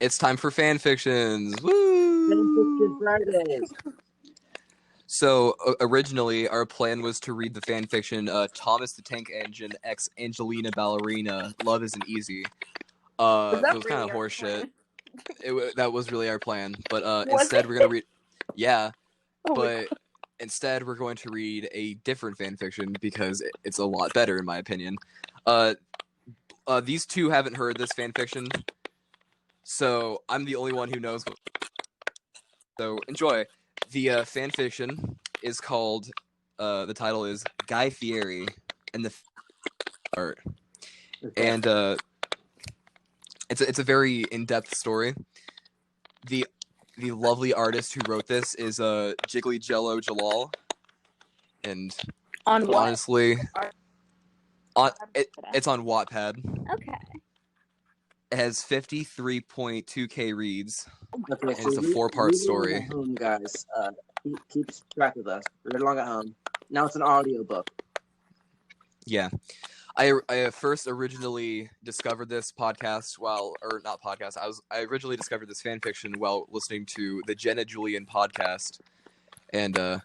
It's time for fanfictions. Woo! Fanfiction Fridays. So originally, our plan was to read the fanfiction Thomas the Tank Engine x Angelina Ballerina. Love isn't easy. Was that It was kind really of our horseshit. plan? That was really our plan, but Was instead it? we're gonna read. Yeah, Oh my but instead we're going to read a different fanfiction because it's a lot better in my opinion. These two haven't heard this fanfiction, so I'm the only one who knows. So enjoy. The fanfiction is called. The title is Guy Fieri and the art, Okay. and it's a very in-depth story. The lovely artist who wrote this is Jiggly Jello Jalal, and On what? honestly, it's on Wattpad. Okay. It has 53.2k reads, Okay, and so it's a read 4-part along story. at home, guys. Keep track with us. Read along at home. Now it's an audiobook. Yeah. I first originally discovered this podcast I originally discovered this fan fiction while listening to the Jenna Julian podcast, and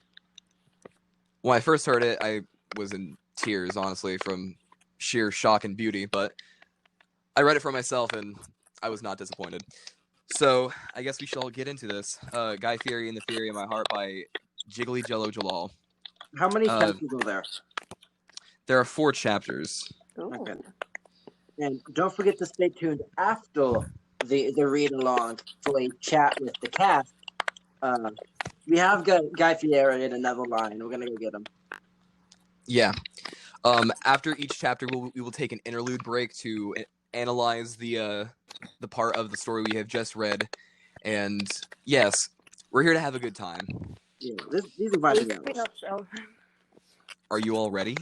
when I first heard it, I was in tears, honestly, from sheer shock and beauty. But I read it for myself, and I was not disappointed. So I guess we shall get into this. Guy Fieri and the Fury of My Heart by Jiggly Jello Jalal. How many chapters are there? There are 4 chapters. Ooh. Okay. And don't forget to stay tuned after the read along for a chat with the cast. We have Guy Fieri in another line. We're gonna go get him. Yeah. After each chapter, we will take an interlude break to analyze the part of the story we have just read. And yes, we're here to have a good time. Yeah, these are my We videos. hope so. Are you all ready?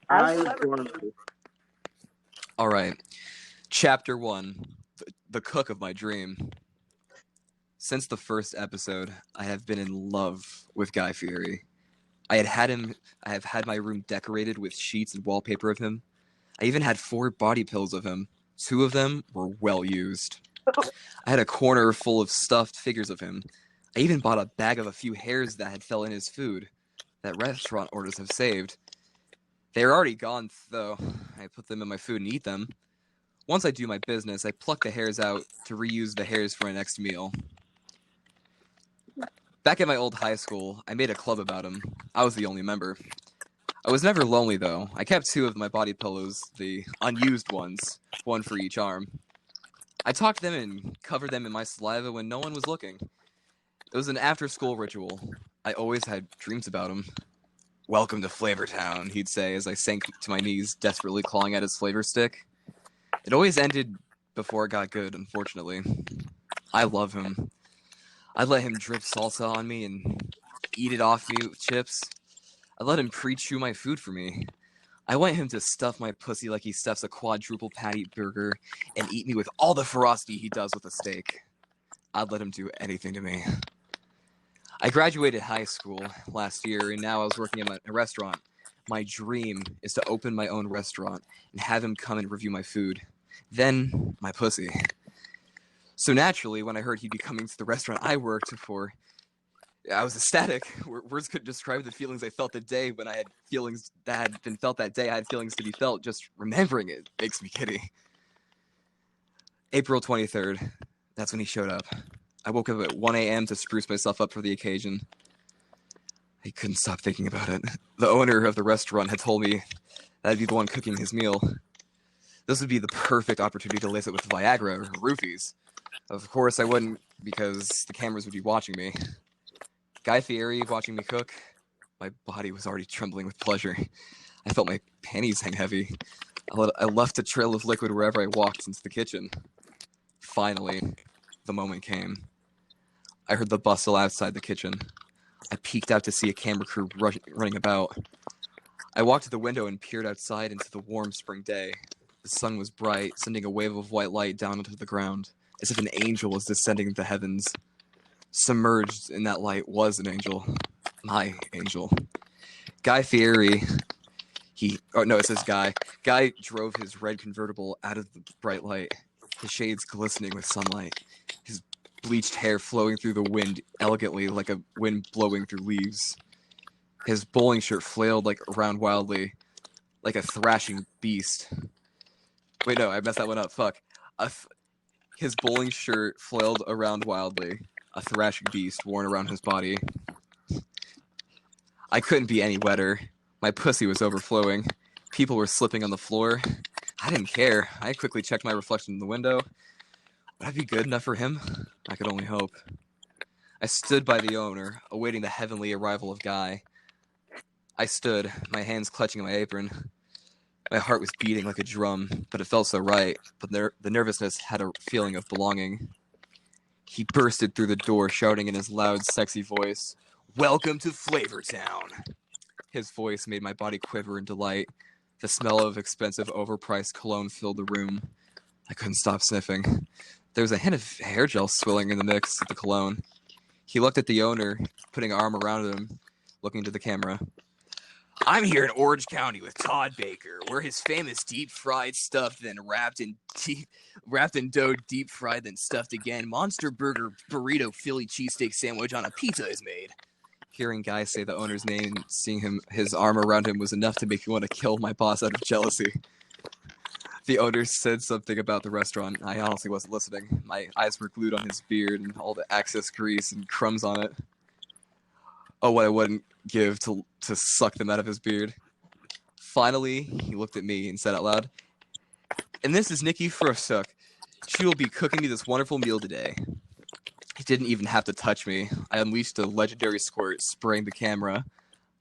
I was born ready. All right. Chapter 1, the cook of my dream. Since the first episode, I have been in love with Guy Fieri. I have had my room decorated with sheets and wallpaper of him. I even had 4 body pills of him. 2 of them were well used. I had a corner full of stuffed figures of him. I even bought a bag of a few hairs that had fell in his food that restaurant orders have saved. They are already gone, though. I put them in my food and eat them. Once I do my business, I pluck the hairs out to reuse the hairs for my next meal. Back at my old high school, I made a club about him. I was the only member. I was never lonely, though. I kept 2 of my body pillows, the unused ones, 1 for each arm. I talked them and covered them in my saliva when no one was looking. It was an after-school ritual. I always had dreams about him. "Welcome to Flavortown," he'd say as I sank to my knees, desperately clawing at his flavor stick. It always ended before it got good, unfortunately. I love him. I'd let him drip salsa on me and eat it off me with chips. I let him pre-chew my food for me. I want him to stuff my pussy like he stuffs a quadruple patty burger and eat me with all the ferocity he does with a steak. I'd let him do anything to me. I graduated high school last year, and now I was working at a restaurant. My dream is to open my own restaurant and have him come and review my food. Then, my pussy. So naturally, when I heard he'd be coming to the restaurant I worked for, I was ecstatic. Words couldn't describe the feelings I felt the day when I had feelings that had been felt that day. I had feelings to be felt. Just remembering it makes me giddy. April 23rd. That's when he showed up. I woke up at 1 a.m. to spruce myself up for the occasion. I couldn't stop thinking about it. The owner of the restaurant had told me that I'd be the one cooking his meal. This would be the perfect opportunity to lace it with Viagra or roofies. Of course I wouldn't, because the cameras would be watching me. Guy Fieri watching me cook. My body was already trembling with pleasure. I felt my panties hang heavy. I left a trail of liquid wherever I walked into the kitchen. Finally, the moment came. I heard the bustle outside the kitchen. I peeked out to see a camera crew running about. I walked to the window and peered outside into the warm spring day. The sun was bright, sending a wave of white light down onto the ground, as if an angel was descending the heavens. Submerged in that light was an angel. My angel. Guy Fieri. It says Guy. Guy drove his red convertible out of the bright light. his shades glistening with sunlight, his bleached hair flowing through the wind elegantly like a wind blowing through leaves. His bowling shirt flailed around wildly, like a thrashing beast. Wait, no, I messed that one up. Fuck. His bowling shirt flailed around wildly, a thrashing beast worn around his body. I couldn't be any wetter. My pussy was overflowing. People were slipping on the floor. I didn't care. I quickly checked my reflection in the window. Would I be good enough for him? I could only hope. I stood by the owner, awaiting the heavenly arrival of Guy. I stood, my hands clutching my apron. My heart was beating like a drum, but it felt so right. But the nervousness had a feeling of belonging. He bursted through the door, shouting in his loud, sexy voice, "Welcome to Flavortown!" His voice made my body quiver in delight. The smell of expensive, overpriced cologne filled the room. I couldn't stop sniffing. There was a hint of hair gel swilling in the mix of the cologne. He looked at the owner, putting an arm around him, looking to the camera. "I'm here in Orange County with Todd Baker, where his famous deep-fried stuffed, then wrapped in dough, deep-fried, then stuffed again, monster burger burrito Philly cheesesteak sandwich on a pizza is made." Hearing Guy say the owner's name and seeing his arm around him was enough to make me want to kill my boss out of jealousy. The owner said something about the restaurant. I honestly wasn't listening. My eyes were glued on his beard and all the excess grease and crumbs on it. Oh, what I wouldn't give to suck them out of his beard. Finally, he looked at me and said out loud, "And this is Nikki Frosuk. She will be cooking me this wonderful meal today." He didn't even have to touch me. I unleashed a legendary squirt, spraying the camera.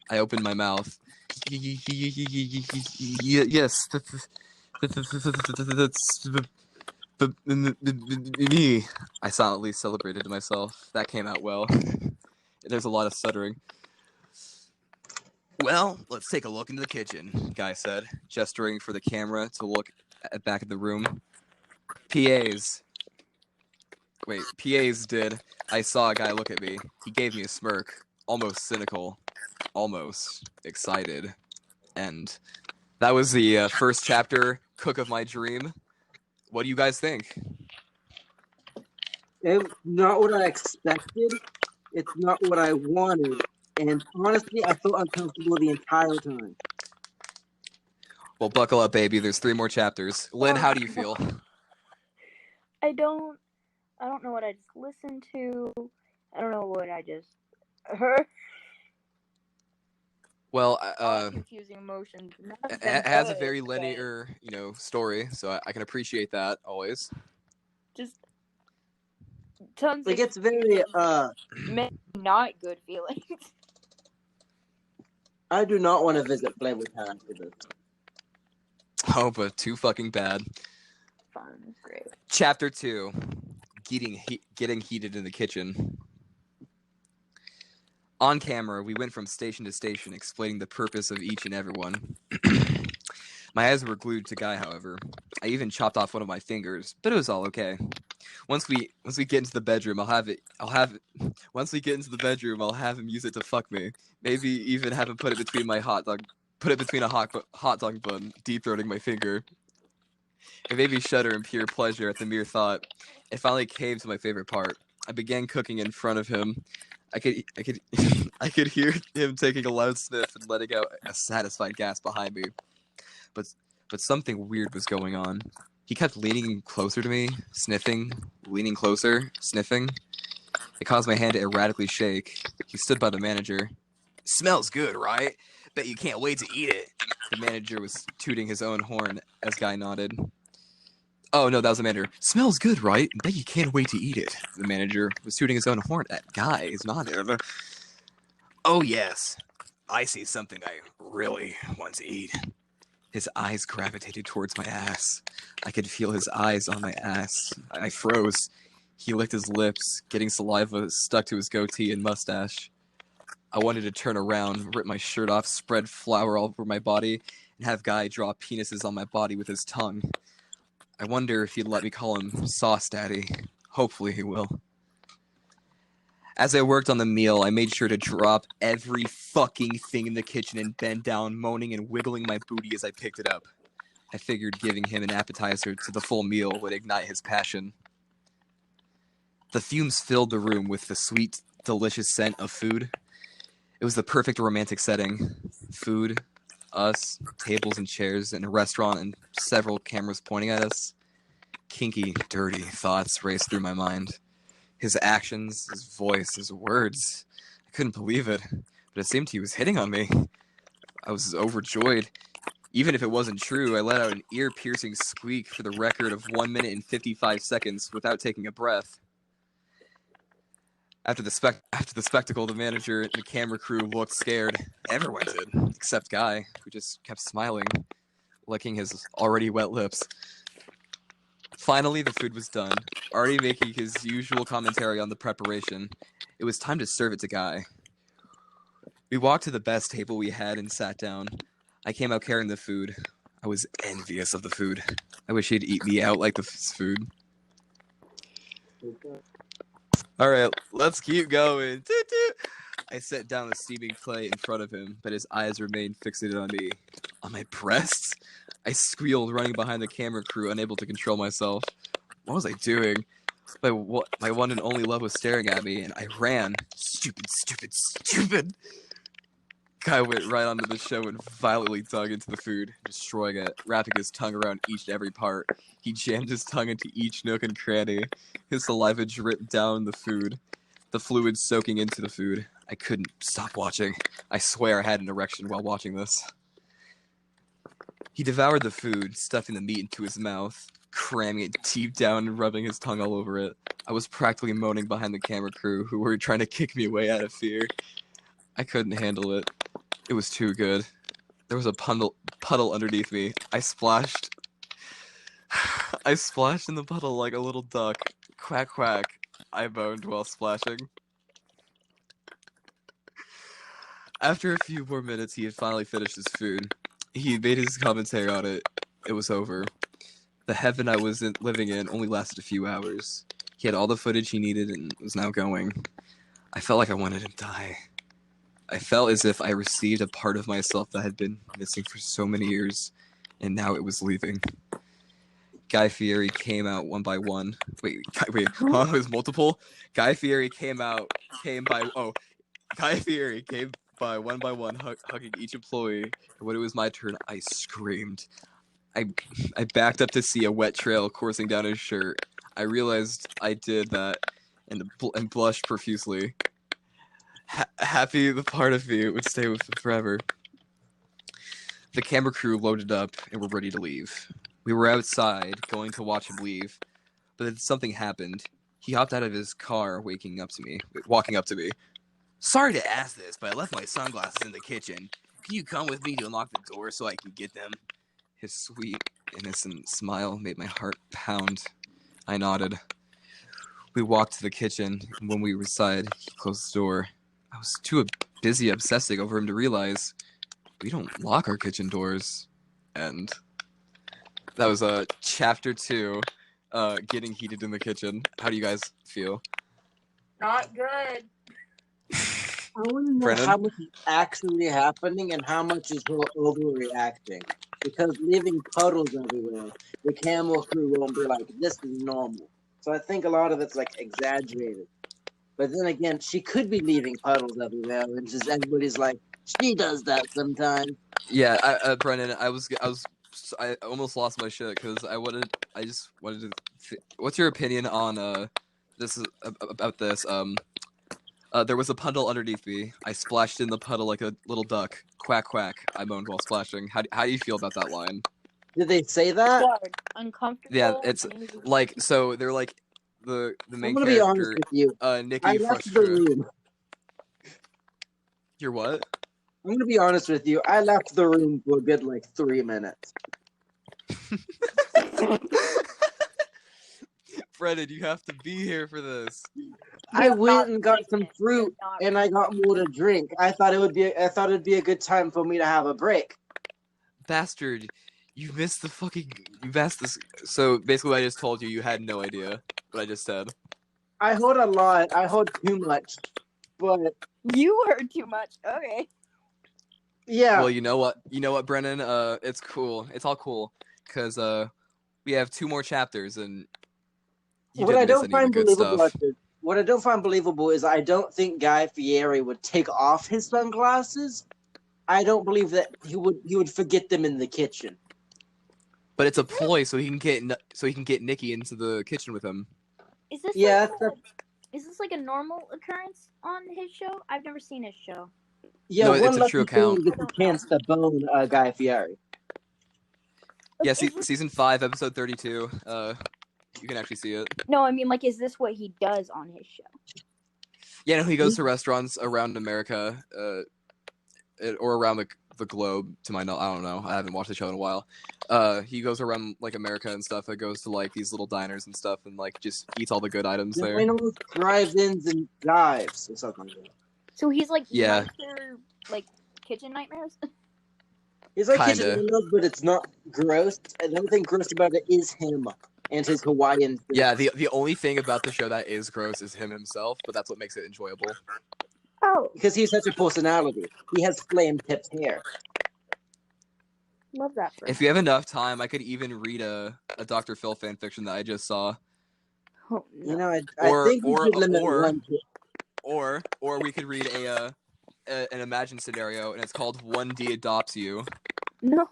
I opened my mouth. Yes, that's me. I silently celebrated to myself. That came out well. There's a lot of stuttering. "Well, let's take a look into the kitchen," Guy said, gesturing for the camera to look back at the room. PAs. Wait, PAs did. I saw a guy look at me. He gave me a smirk. Almost cynical. Almost excited. And that was the first chapter, Cook of My Dream. What do you guys think? It's not what I expected. It's not what I wanted. And honestly, I felt uncomfortable the entire time. Well, buckle up, baby. There's 3 more chapters. Lynn, how do you feel? I don't know what I just listened to. I don't know what I just heard. Well, confusing emotions. it has a very linear, story, so I can appreciate that always. Just tons Like, of it's very, not good feelings. I do not want to visit Flavortown after this. Oh, but too fucking bad. Fun, great. Chapter 2, getting heated in the kitchen. On camera, we went from station to station, explaining the purpose of each and every one. My eyes were glued to Guy, however. I even chopped off one of my fingers, but it was all okay. Once we get into the bedroom, Once we get into the bedroom, I'll have him use it to fuck me. Maybe even have him put it between a hot dog bun, deep throating my finger. It made me shudder in pure pleasure at the mere thought. It finally came to my favorite part. I began cooking in front of him. I could hear him taking a loud sniff and letting out a satisfied gasp behind me. But something weird was going on. He kept leaning closer to me, sniffing, leaning closer, sniffing. It caused my hand to erratically shake. He stood by the manager. "Smells good, right? Bet you can't wait to eat it." The manager was tooting his own horn as Guy nodded. Oh, no, that was the manager. "Smells good, right? Bet you can't wait to eat it." The manager was tooting his own horn. That guy is nodding. "Oh, yes. I see something I really want to eat." His eyes gravitated towards my ass. I could feel his eyes on my ass. I froze. He licked his lips, getting saliva stuck to his goatee and mustache. I wanted to turn around, rip my shirt off, spread flour all over my body, and have Guy draw penises on my body with his tongue. I wonder if he'd let me call him Sauce Daddy. Hopefully he will. As I worked on the meal, I made sure to drop every fucking thing in the kitchen and bend down, moaning and wiggling my booty as I picked it up. I figured giving him an appetizer to the full meal would ignite his passion. The fumes filled the room with the sweet, delicious scent of food. It was the perfect romantic setting. Food, us, tables and chairs, and a restaurant and several cameras pointing at us. Kinky, dirty thoughts raced through my mind. His actions, his voice, his words. I couldn't believe it, but it seemed he was hitting on me. I was overjoyed. Even if it wasn't true, I let out an ear-piercing squeak for the record of 1 minute and 55 seconds without taking a breath. After the spectacle, the manager and the camera crew looked scared. Everyone did, except Guy, who just kept smiling, licking his already wet lips. Finally, the food was done, already making his usual commentary on the preparation. It was time to serve it to Guy. We walked to the best table we had and sat down. I came out carrying the food. I was envious of the food. I wish he'd eat me out like the food. All right, let's keep going. I set down the steaming plate in front of him, but his eyes remained fixated on me. On my breasts? I squealed, running behind the camera crew, unable to control myself. What was I doing? My one and only love was staring at me, and I ran. Stupid, stupid, stupid! Guy went right onto the show and violently dug into the food, destroying it, wrapping his tongue around each and every part. He jammed his tongue into each nook and cranny. His saliva dripped down the food, the fluid soaking into the food. I couldn't stop watching. I swear I had an erection while watching this. He devoured the food, stuffing the meat into his mouth, cramming it deep down and rubbing his tongue all over it. I was practically moaning behind the camera crew, who were trying to kick me away out of fear. I couldn't handle it. It was too good. There was a puddle underneath me. I splashed in the puddle like a little duck. Quack, quack. I moaned while splashing. After a few more minutes, he had finally finished his food. He made his commentary on it. It was over. The heaven I was living in only lasted a few hours. He had all the footage he needed and was now going. I felt like I wanted to die. I felt as if I received a part of myself that had been missing for so many years, and now it was leaving. Guy Fieri came out one by one. Wait, it was multiple? Guy Fieri came by one by one, hugging each employee. And when it was my turn, I screamed. I backed up to see a wet trail coursing down his shirt. I realized I did that and blushed profusely. Happy the part of me would stay with him forever. The camera crew loaded up and were ready to leave. We were outside, going to watch him leave, but then something happened. He hopped out of his car, walking up to me. Sorry to ask this, but I left my sunglasses in the kitchen. Can you come with me to unlock the door so I can get them? His sweet, innocent smile made my heart pound. I nodded. We walked to the kitchen, and when we were inside, he closed the door. I was too busy obsessing over him to realize we don't lock our kitchen doors. And that was chapter 2, getting heated in the kitchen. How do you guys feel? Not good. I want to know Brennan? how much is actually happening and how much is her overreacting. Because leaving puddles everywhere, the camel crew won't be like, this is normal. So I think a lot of it's like exaggerated. But then again, she could be leaving puddles everywhere, and just everybody's like, she does that sometimes. Yeah, Brennan, I almost lost my shit because I just wanted to. What's your opinion on this about this? There was a puddle underneath me. I splashed in the puddle like a little duck. Quack quack. I moaned while splashing. How do you feel about that line? Did they say that? Hard, uncomfortable. Yeah, it's like so. They're like the main I'm gonna be honest character, with you. Nikki I left the Frustra. room. You're what? I'm gonna be honest with you. I left the room for a good like 3 minutes. Brennan, you have to be here for this. I went and got some fruit, and I got more to drink. I thought it'd be a good time for me to have a break. Bastard, you missed this. So basically, what I just told you, you had no idea what I just said. I heard a lot. I heard too much, but You heard too much. Okay. yeah. Well, you know what, Brennan? It's cool. It's all cool. because we have 2 more chapters, and you What I didn't miss don't any of the find good believable stuff. what I don't find believable is I don't think Guy Fieri would take off his sunglasses. I don't believe that he would forget them in the kitchen. But it's a ploy, so he can get Nikki into the kitchen with him. Is this Yeah, is this like a normal occurrence on his show? I've never seen his show. yeah. No, One it's a lucky true thing account. gets a chance to bone Guy Fieri. Yeah, Is this- season 5, episode 32. You can actually see it. No, I mean, like, is this what he does on his show? Yeah, no, he goes to restaurants around America, or around the globe. To my knowledge, I don't know. I haven't watched the show in a while. He goes around like America and stuff. It goes to like these little diners and stuff, and like just eats all the good items there. Diners, drive-ins, and dives or something like that. So he's like Yeah. nicer, like kitchen nightmares. He's like Kinda. kitchen nightmares, but it's not gross. And the only thing gross about it is him and his Hawaiian. Yeah, the only thing about the show that is gross is him himself, but that's what makes it enjoyable. Oh, Because he's such a personality. He has flame-tipped hair. love that for If him. you have enough time, I could even read a Dr. Phil fanfiction that I just saw. Oh, no. You know, I Or- think we or- should limit or- one to Or we could read an imagined scenario, and it's called 1D Adopts You. No.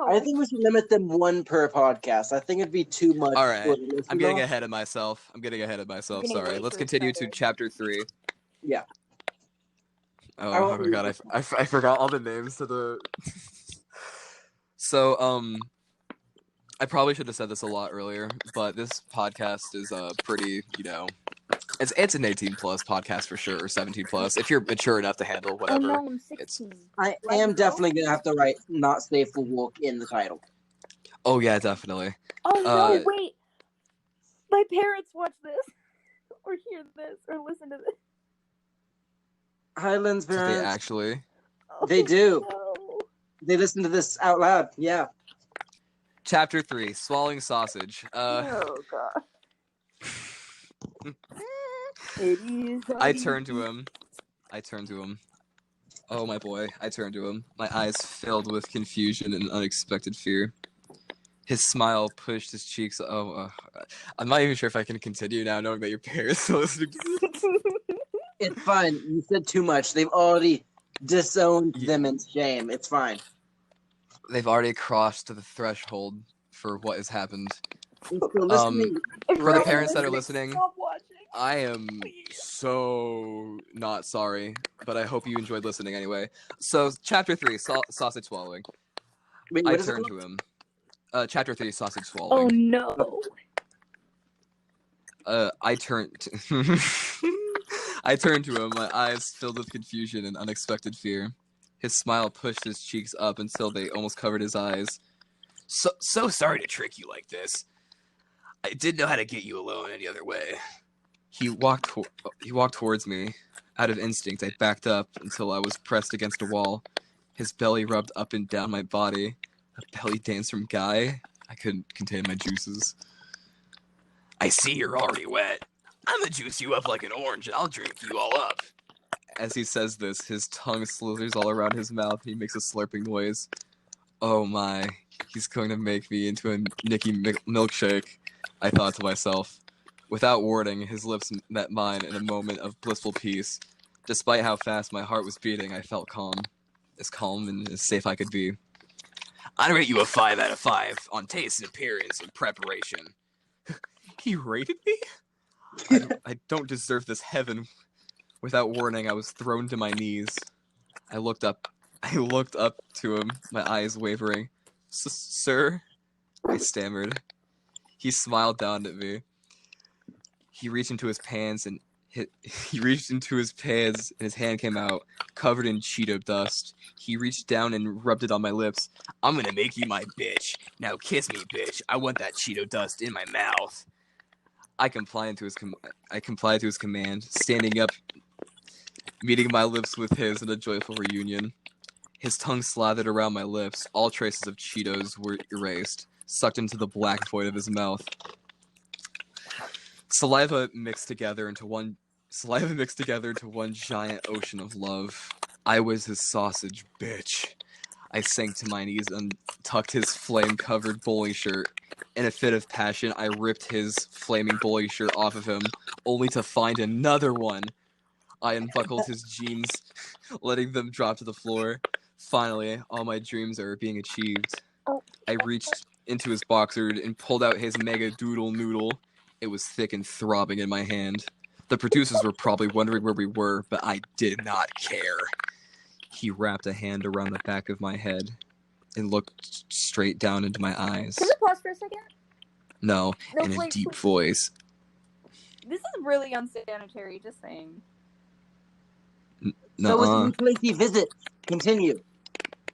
I think we should limit them one per podcast. I think it'd be too much. All right. for the listener. I'm getting ahead of myself. Sorry. way Let's too continue to excited. chapter 3. Yeah. Oh, I oh won't my read god, it. I forgot all the names to the... So, I probably should have said this a lot earlier, but this podcast is pretty, it's an 18 plus podcast for sure, or 17 plus, if you're mature enough to handle Oh whatever. no, I'm 16. I am definitely gonna have to write "not safe for work" in the title. Oh yeah, definitely. Oh no, Uh, wait. My parents watch this, or hear this, or listen to this. Highlands Did they parents, actually? Oh, They do. No. they listen to this out loud. Yeah. Chapter 3, Swallowing Sausage. Oh god. It is. I turned to him. Oh my boy, I turned to him. My eyes filled with confusion and unexpected fear. His smile pushed his cheeks. I'm not even sure if I can continue now, knowing that your parents are listening. It's fine. You said too much. They've already disowned Yeah. them in shame. It's fine. They've already crossed the threshold for what has happened. If you're listening, For the parents that are listening, Stop watching. I am so not sorry, but I hope you enjoyed listening anyway. So, chapter 3, sausage swallowing. wait, I what is it turned called? to him. Chapter 3, sausage Oh swallowing. no. I turned to... I turned to him, my eyes filled with confusion and unexpected fear. His smile pushed his cheeks up until they almost covered his eyes. So sorry to trick you like this. I didn't know how to get you alone any other way. He walked towards me. Out of instinct, I backed up until I was pressed against a wall. His belly rubbed up and down my body. A belly dance from Guy? I couldn't contain my juices. I see you're already wet. I'm gonna juice you up like an orange and I'll drink you all up. As he says this, his tongue slithers all around his mouth and he makes a slurping noise. Oh my, he's going to make me into a Nicky milkshake, I thought to myself. Without warning, his lips met mine in a moment of blissful peace. Despite how fast my heart was beating, I felt calm. As calm and as safe I could be. I'd rate you a 5 out of 5 on taste and appearance and preparation. He rated me? I don't deserve this heaven. Without warning, I was thrown to my knees. I looked up to him, my eyes wavering. Sir? I stammered. He smiled down at me. He reached into his pants and his hand came out, covered in Cheeto dust. He reached down and rubbed it on my lips. I'm gonna make you my bitch. Now kiss me, bitch. I want that Cheeto dust in my mouth. I complied to his command, standing up, meeting my lips with his in a joyful reunion. His tongue slathered around my lips. All traces of Cheetos were erased, sucked into the black void of his mouth. Saliva mixed together into one giant ocean of love. I was his sausage bitch. I sank to my knees and tucked his flame-covered bowling shirt. In a fit of passion, I ripped his flaming bowling shirt off of him, only to find another one. I unbuckled his jeans, letting them drop to the floor. Finally, all my dreams are being achieved. I reached into his boxer and pulled out his mega doodle noodle. It was thick and throbbing in my hand. The producers were probably wondering where we were, but I did not care. He wrapped a hand around the back of my head and looked straight down into my eyes. Can we pause for a second? No, in a please, deep please. voice. This is really unsanitary, just saying. So was the place visit. Continue.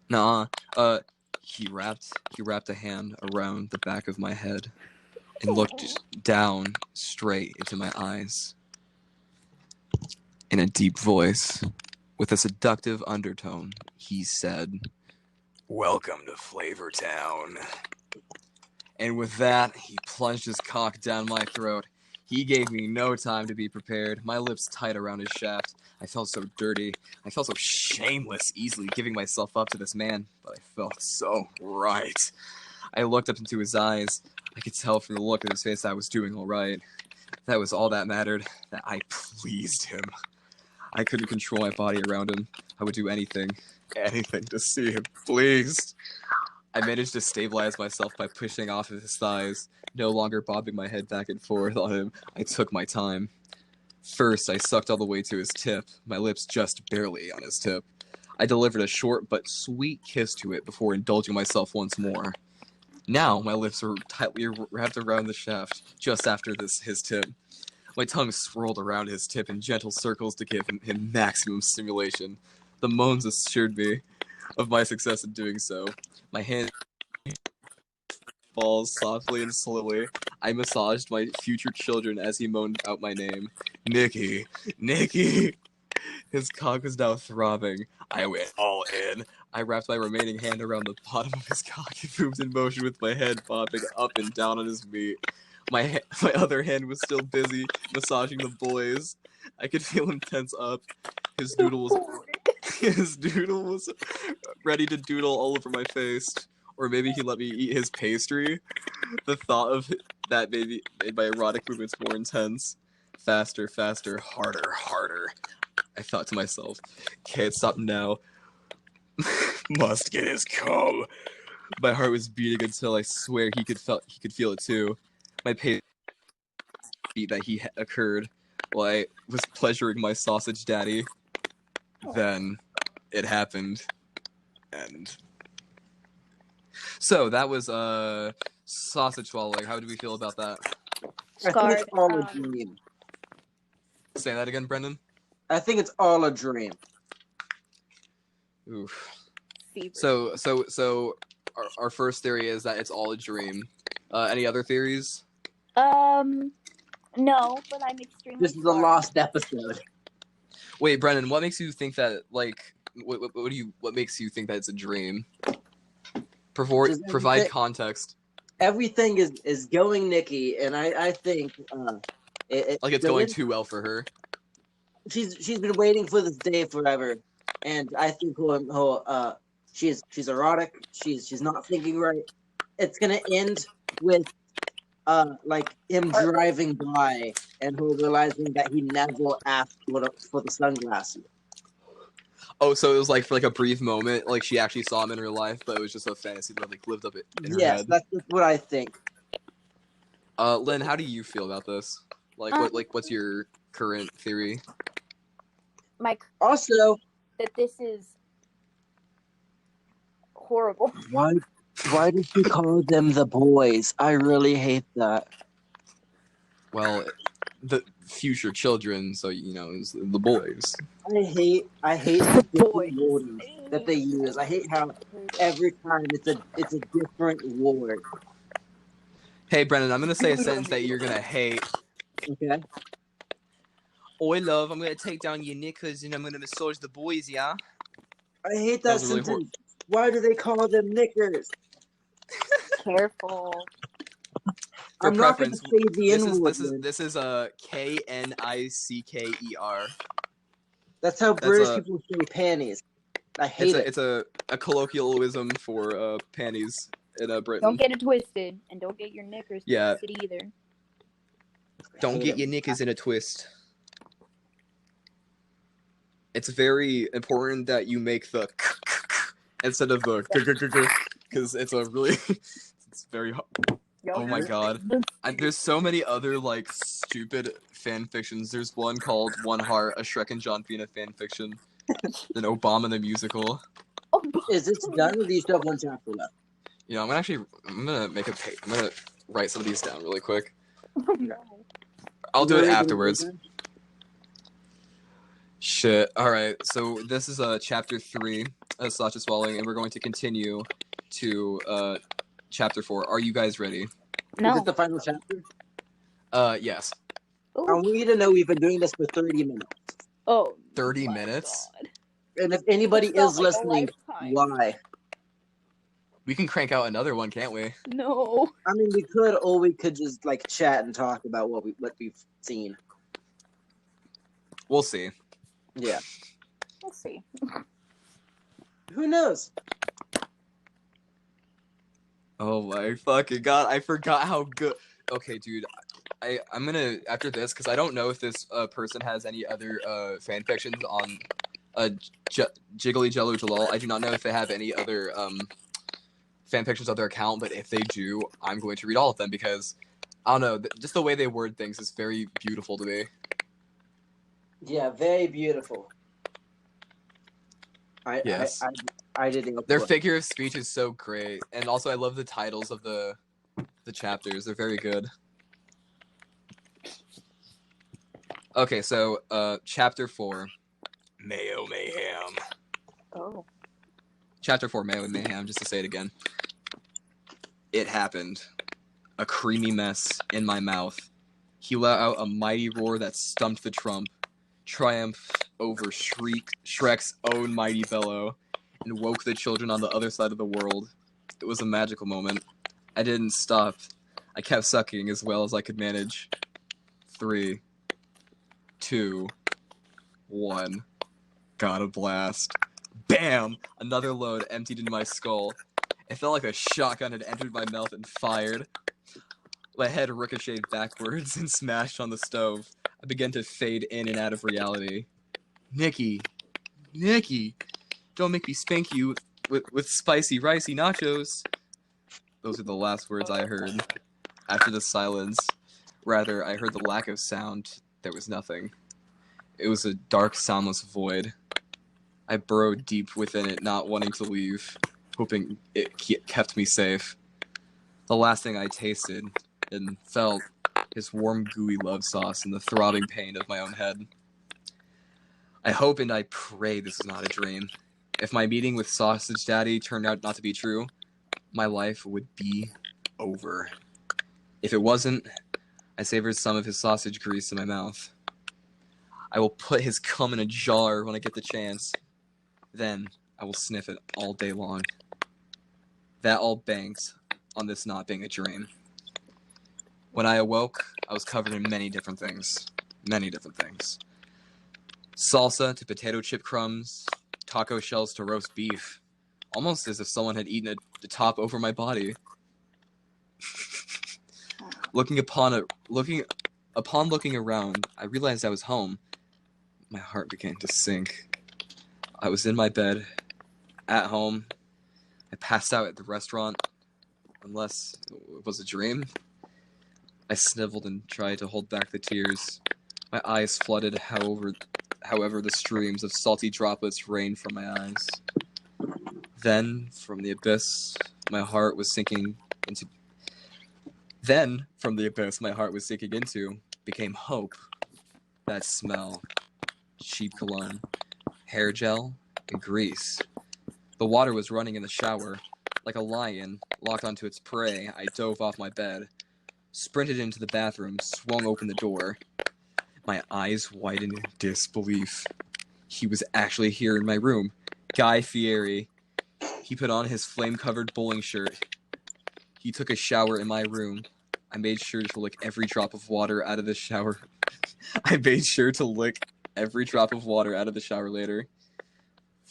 Nuh-uh. He wrapped a hand around the back of my head and looked down straight into my eyes. In a deep voice, with a seductive undertone, he said, "Welcome to Flavortown." And with that, he plunged his cock down my throat. He gave me no time to be prepared, my lips tight around his shaft. I felt so dirty. I felt so shameless, easily giving myself up to this man, but I felt so right. I looked up into his eyes. I could tell from the look of his face I was doing all right. That was all that mattered, that I pleased him. I couldn't control my body around him. I would do anything to see him pleased. I managed to stabilize myself by pushing off of his thighs, no longer bobbing my head back and forth on him. I took my time. First, I sucked all the way to his tip, my lips just barely on his tip. I delivered a short but sweet kiss to it before indulging myself once more. Now, my lips were tightly wrapped around the shaft, just after his tip. My tongue swirled around his tip in gentle circles to give him maximum stimulation. The moans assured me of my success in doing so. My hand falls softly and slowly. I massaged my future children as he moaned out my name. Nikki! Nikki! His cock was now throbbing. I went all in. I wrapped my remaining hand around the bottom of his cock and moved in motion with my head bobbing up and down on his meat. My other hand was still busy massaging the boys. I could feel him tense up. His doodle was ready to doodle all over my face. Or maybe he let me eat his pastry. The thought of that made my erotic movements more intense. Faster, faster, harder, harder. I thought to myself, can't stop now. Must get his cum. My heart was beating until I swear he could feel it too. My pace beat that he occurred while I was pleasuring my sausage daddy. Then it happened, and so that was sausage swallowing. How do we feel about that? I think it's all a dream. Say that again, Brendan. I think it's all a dream. Oof. So our first theory is that it's all a dream. Any other theories? No, but I'm extremely. This is the lost episode. Wait, Brendan, what makes you think that? Like, what makes you think that it's a dream? Provide context. Everything is going Nikki, and I think it's going too well for her. She's been waiting for this day forever, and I think she's erotic. She's not thinking right. It's gonna end with like him driving by and her realizing that he never asked for the sunglasses. Oh, so it was like for like a brief moment, like she actually saw him in her life, but it was just a fantasy that like lived up in her head. Yes, that's just what I think. Lynn, how do you feel about this? Like, what's your current theory? Also, that this is horrible. Why did you call them the boys? I really hate that. Well, the future children, so it's the boys. I hate the different words that they use. I hate how every time it's a different word. Hey, Brendan, I'm gonna say a sentence that you're gonna hate. Okay. Oi, love, I'm gonna take down your knickers and I'm gonna massage the boys, yeah? I hate that really sentence. Why do they call them knickers? Careful. I'm not going to say the N-word. This is a Knicker. That's how British people say panties. I hate it. It's a colloquialism for panties in Britain. Don't get it twisted, and don't get your knickers Yeah. twisted either. Don't hate get it. your knickers in a twist. It's very important that you make the instead of the because it's a really it's very. Oh my god. There's so many other, like, stupid fan fictions. There's one called One Heart, a Shrek and John Cena fan fiction. Then Obama the Musical. Is this done, or do you still have one chapter left? You know, I'm gonna make a I'm gonna write some of these down really quick. No. I'll do You it wanna read afterwards. them? Shit. Alright, so this is chapter 3 of Sasha Swallowing, and we're going to continue to chapter 4. Are you guys ready? Is No. it the final chapter? Yes. I want you to know we've been doing this for 30 minutes. Oh. 30 my minutes? God. And if anybody It felt is like a listening, lifetime. why? We can crank out another one, can't we? No. I mean, we could, or we could just like chat and talk about what we've seen. We'll see. Yeah. We'll see. Who knows? Oh my fucking god, I forgot how good. Okay, dude, I'm gonna, after this, because I don't know if this person has any other fan fictions on Jiggly Jello Jalal. I do not know if they have any other fan fictions on their account, but if they do, I'm going to read all of them because, I don't know, just the way they word things is very beautiful to me. Yeah, very beautiful. Yes. I didn't go Their for it. figure of speech is so great, and also I love the titles of the chapters. They're very good. Okay, so chapter 4, Mayo Mayhem. Oh. Chapter 4, Mayo Mayhem, just to say it again. It happened. A creamy mess in my mouth. He let out a mighty roar that stumped the trump, triumphed over Shrek's own mighty bellow, and woke the children on the other side of the world. It was a magical moment. I didn't stop. I kept sucking as well as I could manage. 3, 2, 1. Got a blast. Bam! Another load emptied into my skull. It felt like a shotgun had entered my mouth and fired. My head ricocheted backwards and smashed on the stove. I began to fade in and out of reality. Nikki, don't make me spank you with spicy, ricey nachos. Those are the last words I heard. After the silence, rather, I heard the lack of sound. There was nothing. It was a dark, soundless void. I burrowed deep within it, not wanting to leave, hoping it kept me safe. The last thing I tasted and felt his warm, gooey love sauce and the throbbing pain of my own head. I hope and I pray this is not a dream. If my meeting with Sausage Daddy turned out not to be true, my life would be over. If it wasn't, I savored some of his sausage grease in my mouth. I will put his cum in a jar when I get the chance. Then I will sniff it all day long. That all banks on this not being a dream. When I awoke, I was covered in many different things. Many different things. Salsa to potato chip crumbs, taco shells to roast beef. Almost as if someone had eaten the top over my body. Upon looking around, I realized I was home. My heart began to sink. I was in my bed, at home. I passed out at the restaurant, unless it was a dream. I sniveled and tried to hold back the tears. My eyes flooded, however the streams of salty droplets rained from my eyes. Then, from the abyss, my heart was sinking into became hope. That smell. Cheap cologne. Hair gel. And grease. The water was running in the shower. Like a lion, locked onto its prey, I dove off my bed, sprinted into the bathroom, swung open the door. My eyes widened in disbelief. He was actually here in my room. Guy Fieri. He put on his flame-covered bowling shirt. He took a shower in my room. I made sure to lick every drop of water out of the shower.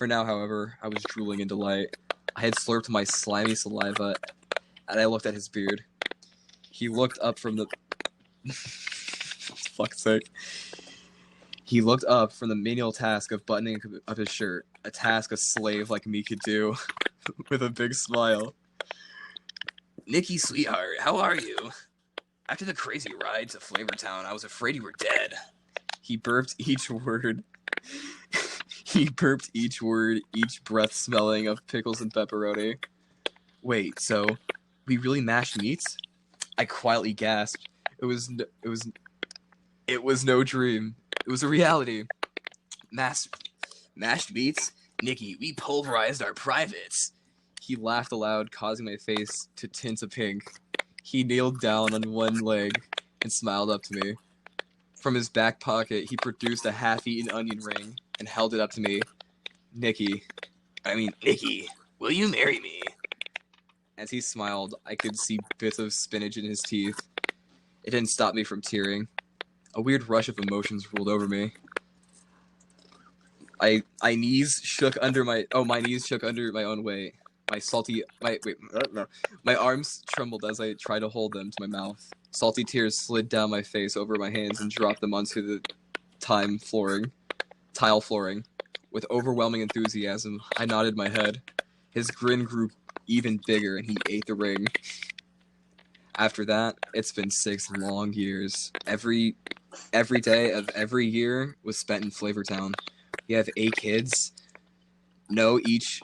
For now, however, I was drooling in delight. I had slurped my slimy saliva, and I looked at his beard. He looked up from the... fuck's sake. He looked up from the menial task of buttoning up his shirt, a task a slave like me could do, with a big smile. Nikki, sweetheart, how are you? After the crazy ride to Flavortown, I was afraid you were dead. He burped each word. Each breath smelling of pickles and pepperoni. Wait, so we really mashed meats? I quietly gasped. It was no dream. It was a reality. Mashed meats? Nikki, we pulverized our privates. He laughed aloud, causing my face to tint a pink. He kneeled down on one leg and smiled up to me. From his back pocket, he produced a half-eaten onion ring and held it up to me. Nikki, will you marry me? As he smiled, I could see bits of spinach in his teeth. It didn't stop me from tearing. A weird rush of emotions rolled over me. My knees shook under my own weight. My arms trembled as I tried to hold them to my mouth. Salty tears slid down my face over my hands and dropped them onto the tile flooring. With overwhelming enthusiasm, I nodded my head. His grin grew even bigger, and he ate the ring. After that, it's been 6 long years. Every day of every year was spent in Flavortown. We have 8 kids. No, each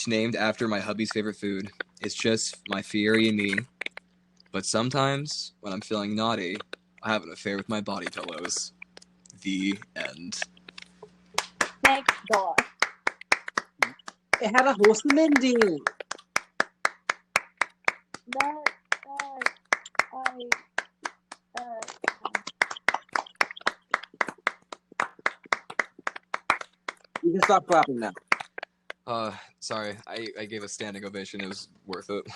named after my hubby's favorite food. It's just my Fieri and me. But sometimes, when I'm feeling naughty, I have an affair with my body pillows. The end. Thank God. It had a wholesome ending. You can stop clapping now. Sorry, I gave a standing ovation. It was worth it.